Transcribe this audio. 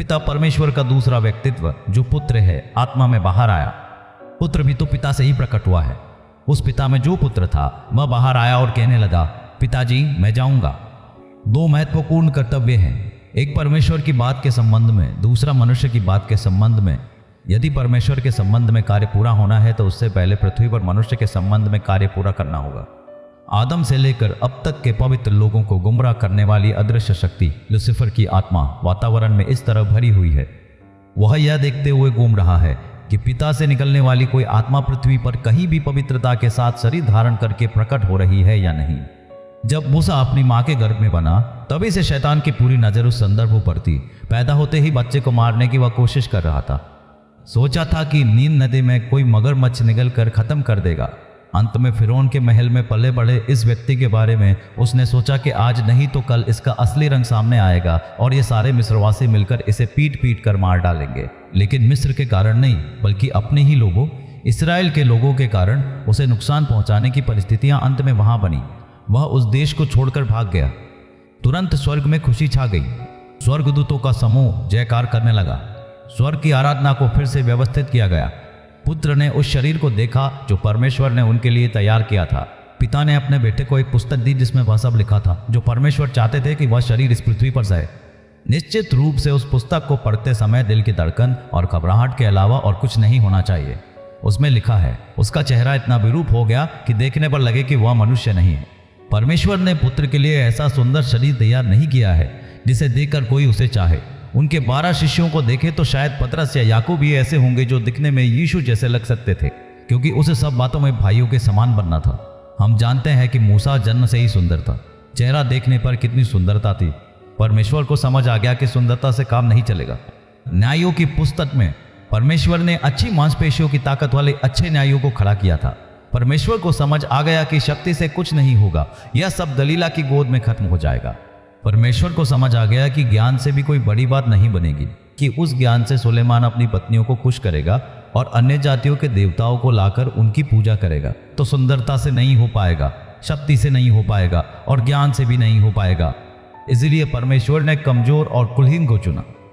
पिता परमेश्वर का दूसरा व्यक्तित्व जो पुत्र है आत्मा में बाहर आया। पुत्र भी तो पिता से ही प्रकट हुआ है। उस पिता में जो पुत्र था वह बाहर आया और कहने लगा, पिताजी मैं जाऊंगा। दो महत्वपूर्ण कर्तव्य हैं, एक परमेश्वर की बात के संबंध में, दूसरा मनुष्य की बात के संबंध में। यदि परमेश्वर के संबंध में कार्य पूरा होना है तो उससे पहले पृथ्वी पर मनुष्य के संबंध में कार्य पूरा करना होगा। आदम से लेकर अब तक के पवित्र लोगों को गुमराह करने वाली अदृश्य शक्ति लूसीफर की आत्मा वातावरण में इस तरह भरी हुई है। वह यह देखते हुए घूम रहा है कि पिता से निकलने वाली कोई आत्मा पृथ्वी पर कहीं भी पवित्रता के साथ शरीर धारण करके प्रकट हो रही है या नहीं। जब मूसा अपनी माँ के गर्भ में बना तभी से शैतान की पूरी नजर उस संदर्भ पर थी। पैदा होते ही बच्चे को मारने की वह कोशिश कर रहा था। सोचा था कि नील नदी में कोई मगरमच्छ निकल कर खत्म कर देगा। अंत में फिरौन के महल में पले बड़े इस व्यक्ति के बारे में उसने सोचा कि आज नहीं तो कल इसका असली रंग सामने आएगा और ये सारे मिस्रवासी मिलकर इसे पीट पीट कर मार डालेंगे। लेकिन मिस्र के कारण नहीं बल्कि अपने ही लोगों इसराइल के लोगों के कारण उसे नुकसान पहुंचाने की परिस्थितियां अंत में वहां बनी। वह उस देश को छोड़कर भाग गया। तुरंत स्वर्ग में खुशी छा गई। स्वर्गदूतों का समूह जयकार करने लगा। स्वर्ग की आराधना को फिर से व्यवस्थित किया गया। पुत्र ने उस शरीर को देखा जो परमेश्वर ने उनके लिए तैयार किया था। पिता ने अपने बेटे को एक पुस्तक दी जिसमें वह सब लिखा था जो परमेश्वर चाहते थे कि वह शरीर इस पृथ्वी पर जाए। निश्चित रूप से उस पुस्तक को पढ़ते समय दिल की धड़कन और घबराहट के अलावा और कुछ नहीं होना चाहिए। उसमें लिखा है, उसका चेहरा इतना विरूप हो गया कि देखने पर लगे कि वह मनुष्य नहीं है। परमेश्वर ने पुत्र के लिए ऐसा सुंदर शरीर तैयार नहीं किया है जिसे देखकर कोई उसे चाहे। उनके 12 शिष्यों को देखे तो शायद पतरस या याकूब भी ऐसे होंगे जो दिखने में यीशु जैसे लग सकते थे, क्योंकि उसे सब बातों में भाइयों के समान बनना था। हम जानते हैं कि मूसा जन्म से ही सुंदर था। चेहरा देखने पर कितनी सुंदरता थी। परमेश्वर को समझ आ गया कि सुंदरता से काम नहीं चलेगा। न्यायों की पुस्तक में परमेश्वर ने अच्छी मांसपेशियों की ताकत वाले अच्छे न्यायों को खड़ा किया था। परमेश्वर को समझ आ गया कि शक्ति से कुछ नहीं होगा, यह सब दलीला की गोद में खत्म हो जाएगा। परमेश्वर को समझ आ गया कि ज्ञान से भी कोई बड़ी बात नहीं बनेगी, कि उस ज्ञान से सुलेमान अपनी पत्नियों को खुश करेगा और अन्य जातियों के देवताओं को लाकर उनकी पूजा करेगा। तो सुंदरता से नहीं हो पाएगा, शक्ति से नहीं हो पाएगा और ज्ञान से भी नहीं हो पाएगा। इसलिए परमेश्वर ने कमजोर और कुलीन को चुना।